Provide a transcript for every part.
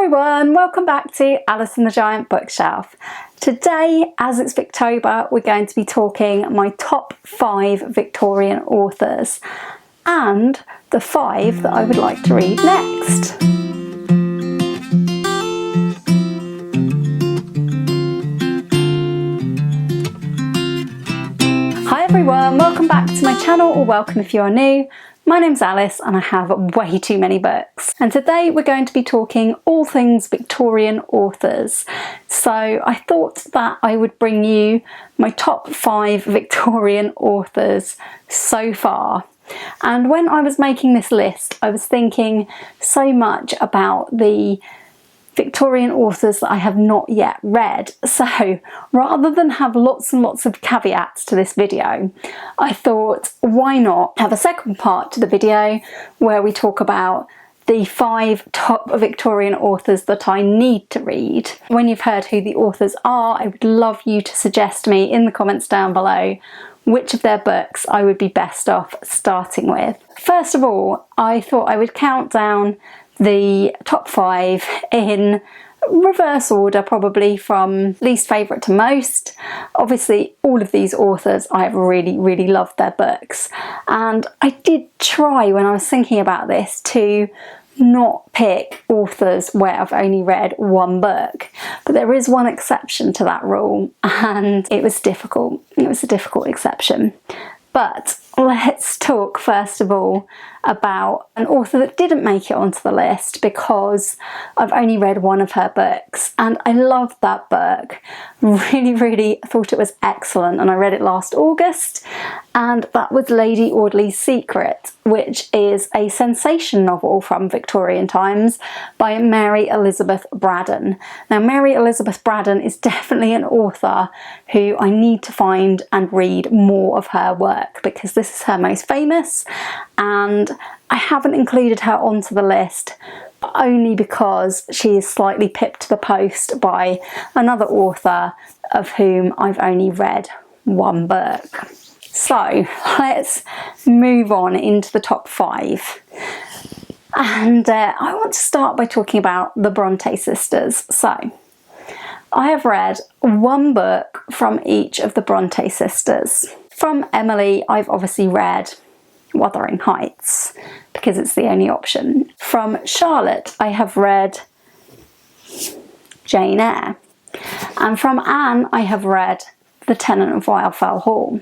everyone, welcome back to Alice and the Giant Bookshelf. Today, as it's Victober, we're going to be talking my top 5 Victorian authors and the 5 that I would like to read next. Hi everyone, welcome back to my channel, or welcome if you are new. My name's Alice and I have way too many books, and today we're going to be talking all things Victorian authors. So I thought that I would bring you my top 5 Victorian authors so far. And when I was making this list, I was thinking so much about the Victorian authors that I have not yet read. So rather than have lots and lots of caveats to this video, I thought why not have a second part to the video where we talk about the 5 top Victorian authors that I need to read. When you've heard who the authors are, I would love you to suggest me in the comments down below which of their books I would be best off starting with. First of all, I thought I would count down the top 5 in reverse order, probably from least favourite to most. Obviously all of these authors I have really loved their books, and I did try when I was thinking about this to not pick authors where I've only read one book, but there is one exception to that rule, and it was difficult. It was a difficult exception. But let's talk first of all about an author that didn't make it onto the list because I've only read one of her books, and I loved that book. Really thought it was excellent, and I read it last August, and that was Lady Audley's Secret, which is a sensation novel from Victorian times by Mary Elizabeth Braddon. Now, Mary Elizabeth Braddon is definitely an author who I need to find and read more of her work, because this is her most famous, and I haven't included her onto the list only because she is slightly pipped to the post by another author of whom I've only read one book. So let's move on into the top 5. And I want to start by talking about the Brontë sisters. So I have read one book from each of the Brontë sisters. From Emily, I've obviously read Wuthering Heights because it's the only option. From Charlotte, I have read Jane Eyre. And from Anne, I have read The Tenant of Wildfell Hall.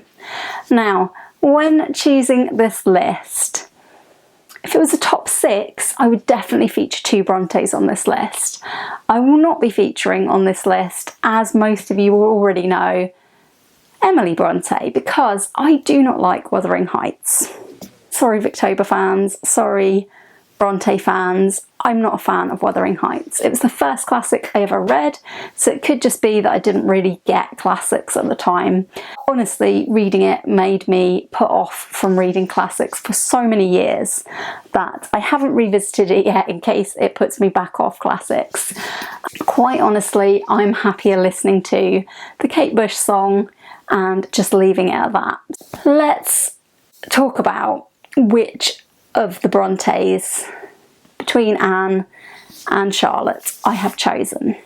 Now, when choosing this list, if it was a top 6, I would definitely feature 2 Brontës on this list. I will not be featuring on this list, as most of you will already know, Emily Brontë, because I do not like Wuthering Heights. Sorry Victober fans, sorry Brontë fans, I'm not a fan of Wuthering Heights. It was the first classic I ever read, so it could just be that I didn't really get classics at the time. Honestly, reading it made me put off from reading classics for so many years that I haven't revisited it yet in case it puts me back off classics. Quite honestly, I'm happier listening to the Kate Bush song and just leaving it at that. Let's talk about which of the Brontës between Anne and Charlotte I have chosen.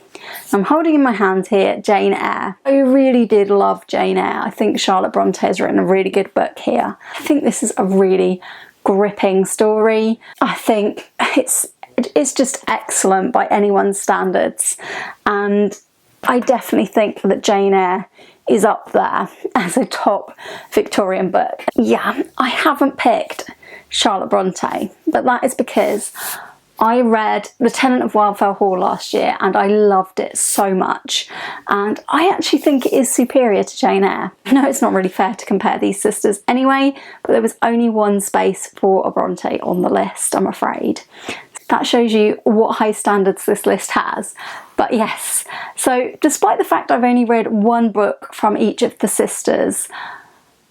I'm holding in my hand here Jane Eyre. I really did love Jane Eyre. I think Charlotte Brontë has written a really good book here. I think this is a really gripping story. I think it's just excellent by anyone's standards, and I definitely think that Jane Eyre is up there as a top Victorian book. Yeah, I haven't picked Charlotte Brontë, but that is because I read The Tenant of Wildfell Hall last year and I loved it so much, and I actually think it is superior to Jane Eyre. I know it's not really fair to compare these sisters anyway, but there was only one space for a Brontë on the list, I'm afraid. That shows you what high standards this list has. But yes, so despite the fact I've only read one book from each of the sisters,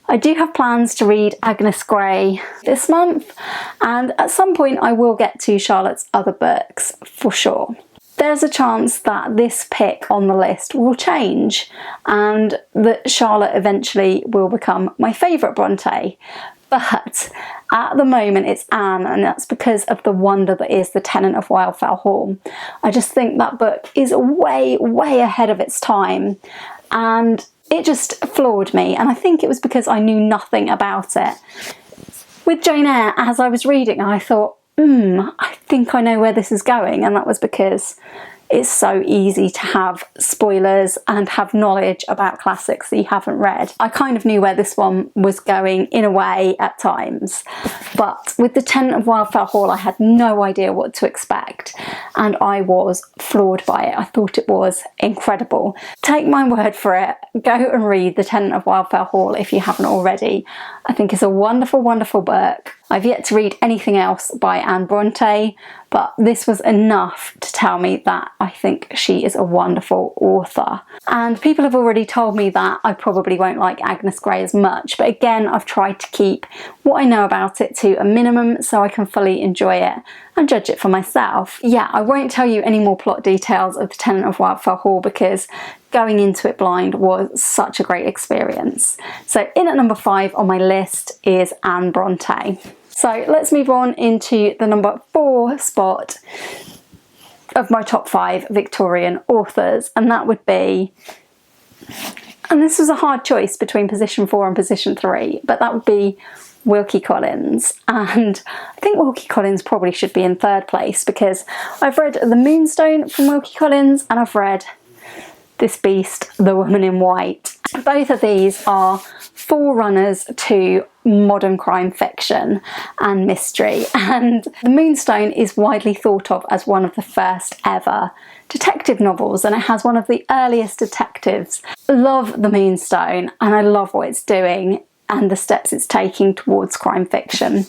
I do have plans to read Agnes Grey this month, and at some point I will get to Charlotte's other books for sure. there's a chance that this pick on the list will change and that Charlotte eventually will become my favourite Brontë. But at the moment it's Anne, and that's because of the wonder that is The Tenant of Wildfell Hall. I just think that book is way, way ahead of its time, and it just floored me, and I think it was because I knew nothing about it. With Jane Eyre, as I was reading, I thought, I think I know where this is going, and that was because it's so easy to have spoilers and have knowledge about classics that you haven't read. I kind of knew where this one was going in a way at times, but with The Tenant of Wildfell Hall I had no idea what to expect, and I was floored by it. I thought it was incredible. Take my word for it, go and read The Tenant of Wildfell Hall if you haven't already. I think it's a wonderful, wonderful book. I've yet to read anything else by Anne Brontë, but this was enough to tell me that I think she is a wonderful author. And people have already told me that I probably won't like Agnes Grey as much, but again, I've tried to keep what I know about it to a minimum so I can fully enjoy it and judge it for myself. Yeah, I won't tell you any more plot details of The Tenant of Wildfell Hall because going into it blind was such a great experience. So in at number 5 on my list is Anne Brontë. So let's move on into the number 4 spot of my top 5 Victorian authors, and that would be, and this was a hard choice between position 4 and position 3, but that would be Wilkie Collins. And I think Wilkie Collins probably should be in 3rd place because I've read The Moonstone from Wilkie Collins and I've read this beast, The Woman in White. Both of these are forerunners to modern crime fiction and mystery, and The Moonstone is widely thought of as one of the first ever detective novels, and it has one of the earliest detectives. I love The Moonstone and I love what it's doing and the steps it's taking towards crime fiction.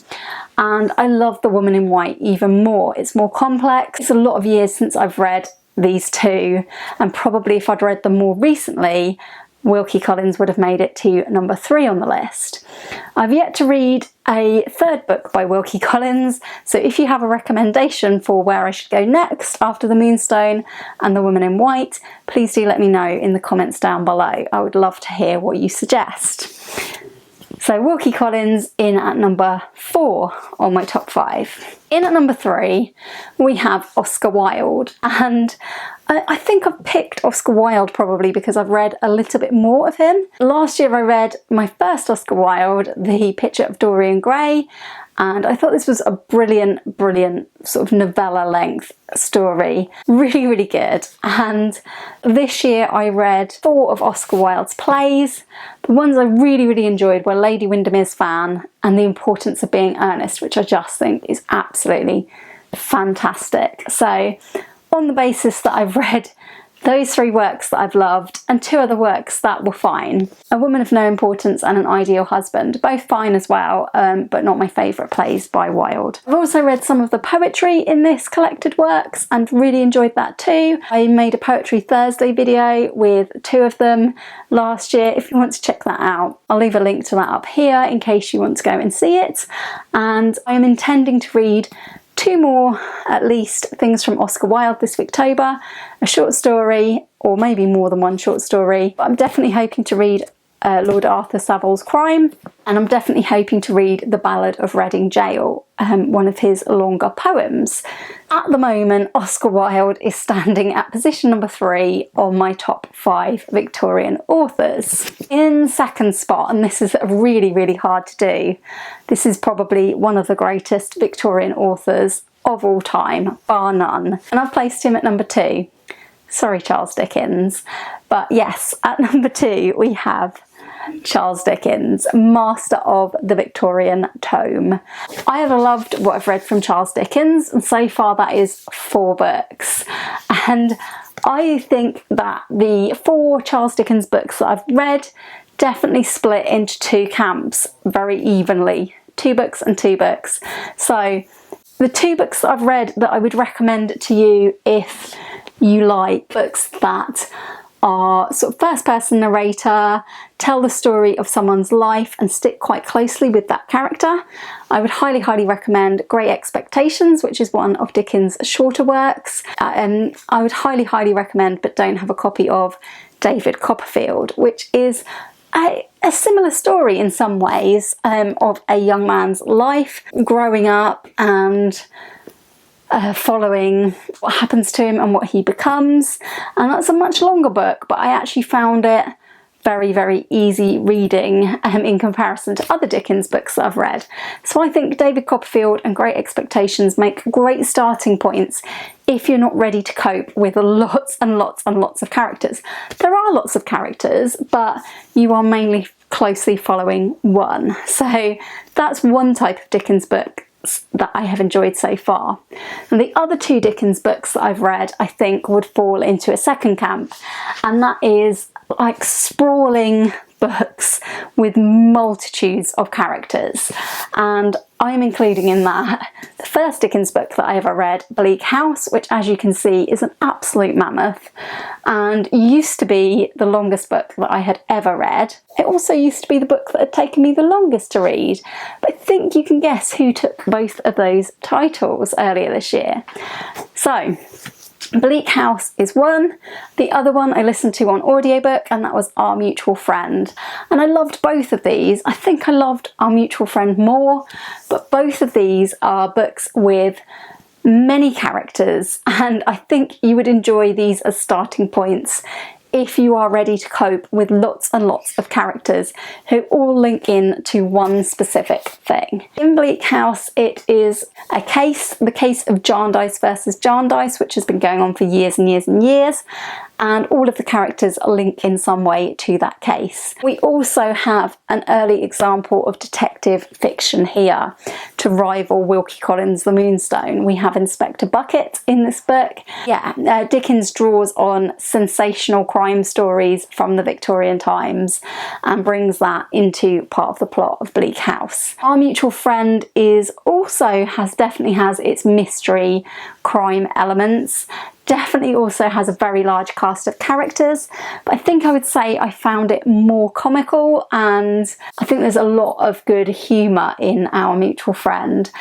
And I love The Woman in White even more. It's more complex. It's a lot of years since I've read these two, and probably if I'd read them more recently, Wilkie Collins would have made it to number 3 on the list. I've yet to read a 3rd book by Wilkie Collins, so if you have a recommendation for where I should go next after The Moonstone and The Woman in White, please do let me know in the comments down below. I would love to hear what you suggest. So Wilkie Collins in at number 4 on my top 5. In at number 3 we have Oscar Wilde, and I think I've picked Oscar Wilde probably because I've read a little bit more of him. Last year I read my first Oscar Wilde, The Picture of Dorian Gray, and I thought this was a brilliant, brilliant sort of novella length story. Really, really good. And this year I read 4 of Oscar Wilde's plays. The ones I really, really enjoyed were Lady Windermere's Fan and The Importance of Being Earnest, which I just think is absolutely fantastic. So on the basis that I've read those 3 works that I've loved and 2 other works that were fine, A Woman of No Importance and An Ideal Husband, both fine as well, but not my favourite plays by Wilde. I've also read some of the poetry in this collected works and really enjoyed that too. I made a Poetry Thursday video with 2 of them last year. If you want to check that out, I'll leave a link to that up here in case you want to go and see it. And I am intending to read 2 more, at least, things from Oscar Wilde this Victober, a short story, or maybe more than 1 short story. But I'm definitely hoping to read Lord Arthur Saville's Crime, and I'm definitely hoping to read The Ballad of Reading Gaol, one of his longer poems. At the moment, Oscar Wilde is standing at position number 3 on my top 5 Victorian authors. In 2nd spot, and this is really, really hard to do, this is probably one of the greatest Victorian authors of all time, bar none, and I've placed him at number 2. Sorry, Charles Dickens. But yes, at number 2 we have Charles Dickens, master of the Victorian tome. I have loved what I've read from Charles Dickens, and so far that is 4 books. And I think that the 4 Charles Dickens books that I've read definitely split into 2 camps very evenly. 2 books and 2 books. So the 2 books that I've read that I would recommend to you if you like books that are sort of first-person narrator, tell the story of someone's life and stick quite closely with that character. I would highly, highly recommend Great Expectations, which is one of Dickens' shorter works. I would highly, highly recommend, but don't have a copy of, David Copperfield, which is a similar story in some ways of a young man's life, growing up and following what happens to him and what he becomes. And that's a much longer book, but I actually found it very, very easy reading in comparison to other Dickens books that I've read. So I think David Copperfield and Great Expectations make great starting points if you're not ready to cope with lots and lots and lots of characters. There are lots of characters, but you are mainly closely following one. So that's one type of Dickens book that I have enjoyed so far. And the other two Dickens books that I've read, I think, would fall into a second camp, and that is like sprawling books with multitudes of characters. And I'm including in that the first Dickens book that I ever read, Bleak House, which, as you can see, is an absolute mammoth and used to be the longest book that I had ever read. It also used to be the book that had taken me the longest to read, but I think you can guess who took both of those titles earlier this year. So Bleak House is one. The other one I listened to on audiobook, and that was Our Mutual Friend. And I loved both of these. I think I loved Our Mutual Friend more, but both of these are books with many characters, and I think you would enjoy these as starting points if you are ready to cope with lots and lots of characters who all link in to one specific thing. In Bleak House, it is a case, the case of Jarndyce versus Jarndyce, which has been going on for years and years and years, and all of the characters link in some way to that case. We also have an early example of detective fiction here to rival Wilkie Collins' The Moonstone. We have Inspector Bucket in this book. Yeah, Dickens draws on sensational crime stories from the Victorian times and brings that into part of the plot of Bleak House. Our Mutual Friend is also definitely has its mystery crime elements. Definitely also has a very large cast of characters, but I think I would say I found it more comical, and I think there's a lot of good humour in Our Mutual Friend.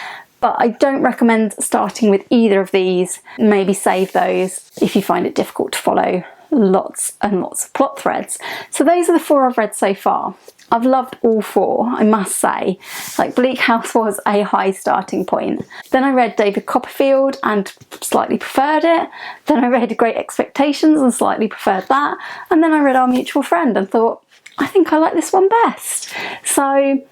But I don't recommend starting with either of these. Maybe save those if you find it difficult to follow lots and lots of plot threads. So those are the four I've read so far. I've loved all four, I must say. Like, Bleak House was a high starting point. Then I read David Copperfield and slightly preferred it. Then I read Great Expectations and slightly preferred that. And then I read Our Mutual Friend and thought, I think I like this one best. So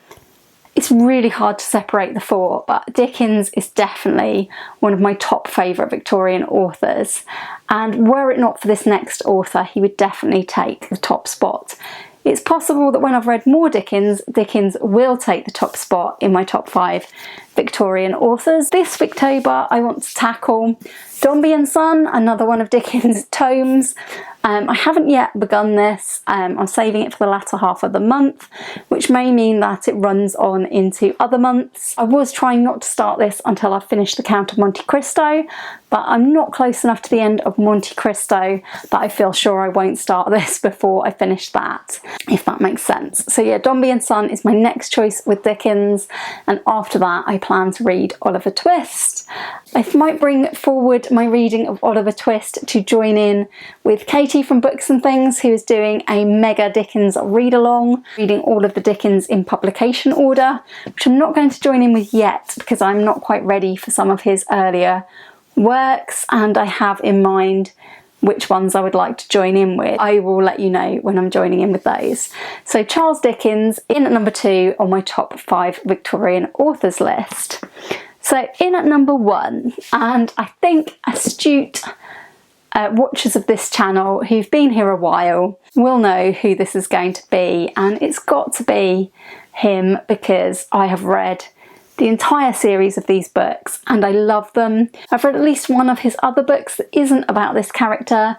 it's really hard to separate the four, but Dickens is definitely one of my top favourite Victorian authors. And were it not for this next author, he would definitely take the top spot. It's possible that when I've read more Dickens, Dickens will take the top spot in my top 5 Victorian authors. This Victober I want to tackle Dombey and Son, another one of Dickens' tomes. I haven't yet begun this. I'm saving it for the latter half of the month, which may mean that it runs on into other months. I was trying not to start this until I've finished The Count of Monte Cristo, but I'm not close enough to the end of Monte Cristo that I feel sure I won't start this before I finish that, if that makes sense. So yeah, Dombey and Son is my next choice with Dickens, and after that I plan to read Oliver Twist. I might bring forward my reading of Oliver Twist to join in with Katie from Books and Things, who is doing a mega Dickens read-along, reading all of the Dickens in publication order, which I'm not going to join in with yet because I'm not quite ready for some of his earlier works, and I have in mind which ones I would like to join in with. I will let you know when I'm joining in with those. So Charles Dickens in at number 2 on my top 5 Victorian authors list. So in at number 1, and I think astute watchers of this channel who've been here a while will know who this is going to be, and it's got to be him because I have read the entire series of these books and I love them. I've read at least one of his other books that isn't about this character,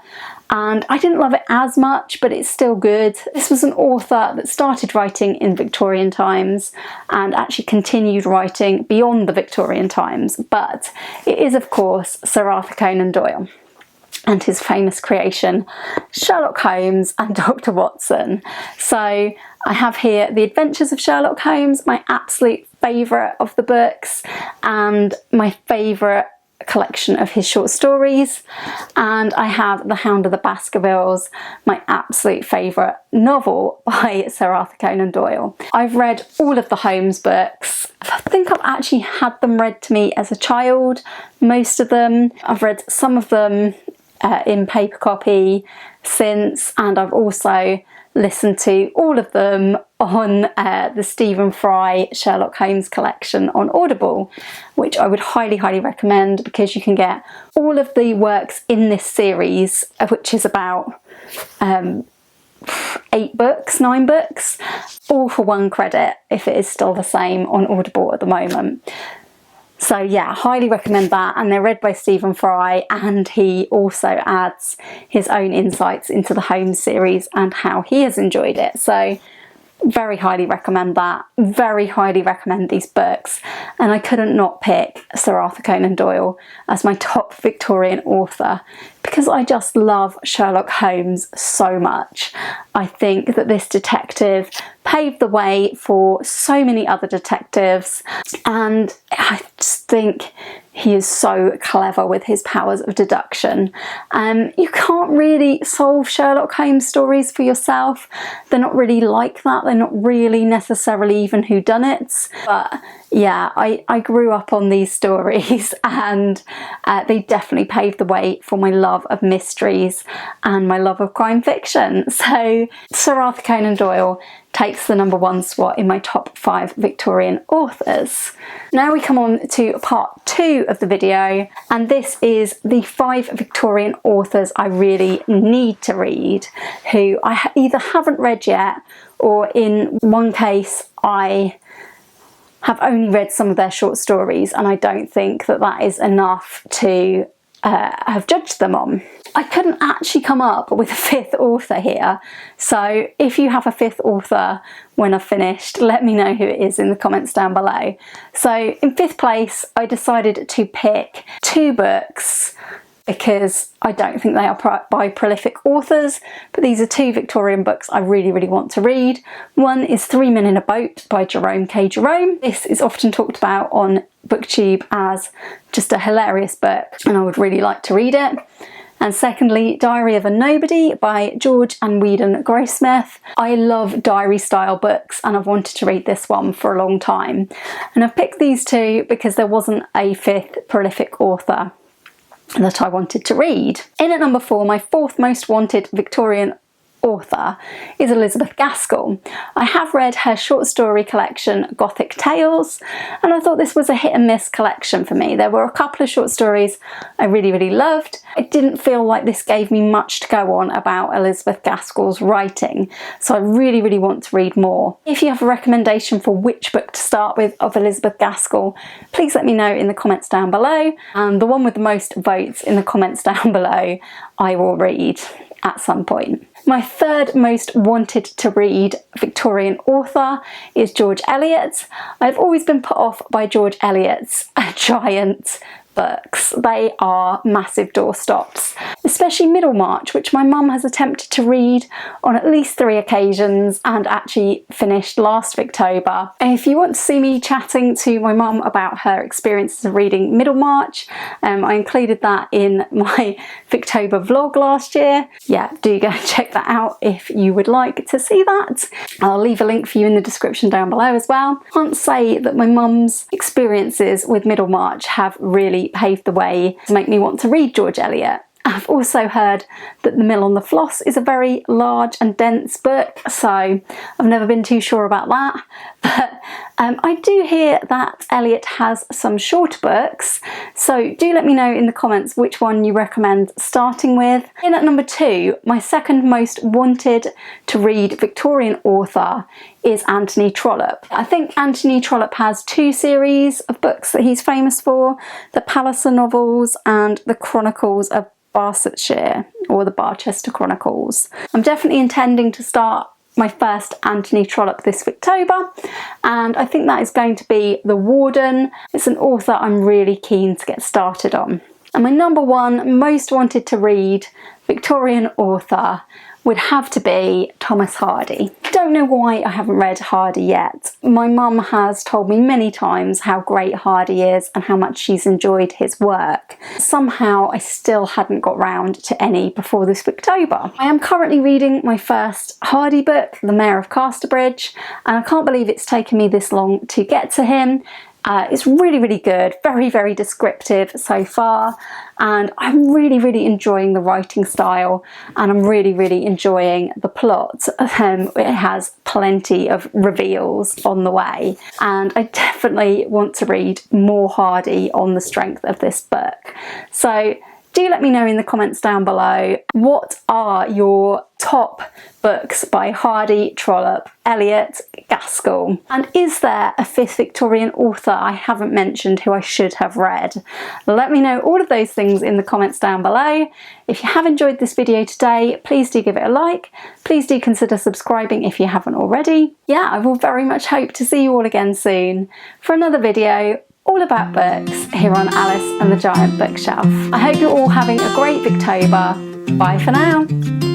and I didn't love it as much, but it's still good. This was an author that started writing in Victorian times and actually continued writing beyond the Victorian times, but it is of course Sir Arthur Conan Doyle. and his famous creation, Sherlock Holmes and Dr. Watson. So I have here The Adventures of Sherlock Holmes, my absolute favourite of the books, and my favourite collection of his short stories. And I have The Hound of the Baskervilles, my absolute favourite novel by Sir Arthur Conan Doyle. I've read all of the Holmes books. I think I've actually had them read to me as a child, most of them. I've read some of them in paper copy since, and I've also listened to all of them on the Stephen Fry Sherlock Holmes collection on Audible, which I would highly recommend, because you can get all of the works in this series, which is about 9 books, all for one credit, if it is still the same on Audible at the moment. So yeah, highly recommend that, and they're read by Stephen Fry, and he also adds his own insights into the Holmes series and how he has enjoyed it. So very highly recommend that, very highly recommend these books, and I couldn't not pick Sir Arthur Conan Doyle as my top Victorian author, because I just love Sherlock Holmes so much. I think that this detective paved the way for so many other detectives, and I just think he is so clever with his powers of deduction. You can't really solve Sherlock Holmes stories for yourself. They're not really like that. They're not really necessarily even whodunits. But yeah, I grew up on these stories, and they definitely paved the way for my love of mysteries and my love of crime fiction. So Sir Arthur Conan Doyle takes the #1 spot in my top 5 Victorian authors. Now we come on to part 2 of the video, and this is the 5 Victorian authors I really need to read, who I either haven't read yet, or in one case I have only read some of their short stories, and I don't think that that is enough to have judged them on. I couldn't actually come up with a 5th author here, so if you have a 5th author when I've finished, let me know who it is in the comments down below. So in 5th place, I decided to pick 2 books, because I don't think they are by prolific authors, but these are 2 Victorian books I really want to read. One is 3 Men in a Boat by Jerome K. Jerome. This is often talked about on BookTube as just a hilarious book, and I would really like to read it. And secondly, Diary of a Nobody by George and Weedon Grossmith. I love diary style books, and I've wanted to read this one for a long time. And I've picked these 2 because there wasn't a 5th prolific author that I wanted to read. In at number 4, my 4th most wanted Victorian author is Elizabeth Gaskell. I have read her short story collection Gothic Tales, and I thought this was a hit and miss collection for me. There were a couple of short stories I really loved. I didn't feel like this gave me much to go on about Elizabeth Gaskell's writing, so I really want to read more. If you have a recommendation for which book to start with of Elizabeth Gaskell, please let me know in the comments down below, and the one with the most votes in the comments down below I will read at some point. My 3rd most wanted to read Victorian author is George Eliot. I've always been put off by George Eliot's giant books. They are massive doorstops, especially Middlemarch, which my mum has attempted to read on at least 3 occasions and actually finished last Victober. And if you want to see me chatting to my mum about her experiences of reading Middlemarch, I included that in my Victober vlog last year. Yeah, do go and check that out if you would like to see that. I'll leave a link for you in the description down below as well. I can't say that my mum's experiences with Middlemarch have really paved the way to make me want to read George Eliot. I've also heard that The Mill on the Floss is a very large and dense book, so I've never been too sure about that. But I do hear that Eliot has some shorter books, so do let me know in the comments which one you recommend starting with. In at number 2, my 2nd most wanted to read Victorian author is Anthony Trollope. I think Anthony Trollope has 2 series of books that he's famous for, the Palliser novels and the Chronicles of Barsetshire, or the Barchester Chronicles. I'm definitely intending to start my first Anthony Trollope this Victober, and I think that is going to be The Warden. It's an author I'm really keen to get started on. And my number one most wanted to read Victorian author would have to be Thomas Hardy. I don't know why I haven't read Hardy yet. My mum has told me many times how great Hardy is and how much she's enjoyed his work. Somehow I still hadn't got round to any before this Victober. I am currently reading my first Hardy book, The Mayor of Casterbridge, and I can't believe it's taken me this long to get to him. It's really, really good, very, very descriptive so far, and I'm really, really enjoying the writing style, and I'm really, really enjoying the plot. It has plenty of reveals on the way, and I definitely want to read more Hardy on the strength of this book. So do let me know in the comments down below, what are your top books by Hardy, Trollope, Eliot, Gaskell? And is there a fifth Victorian author I haven't mentioned who I should have read? Let me know all of those things in the comments down below. If you have enjoyed this video today, please do give it a like. Please do consider subscribing if you haven't already. Yeah, I will very much hope to see you all again soon for another video all about books here on Alice and the Giant Bookshelf. I hope you're all having a great Victober. Bye for now.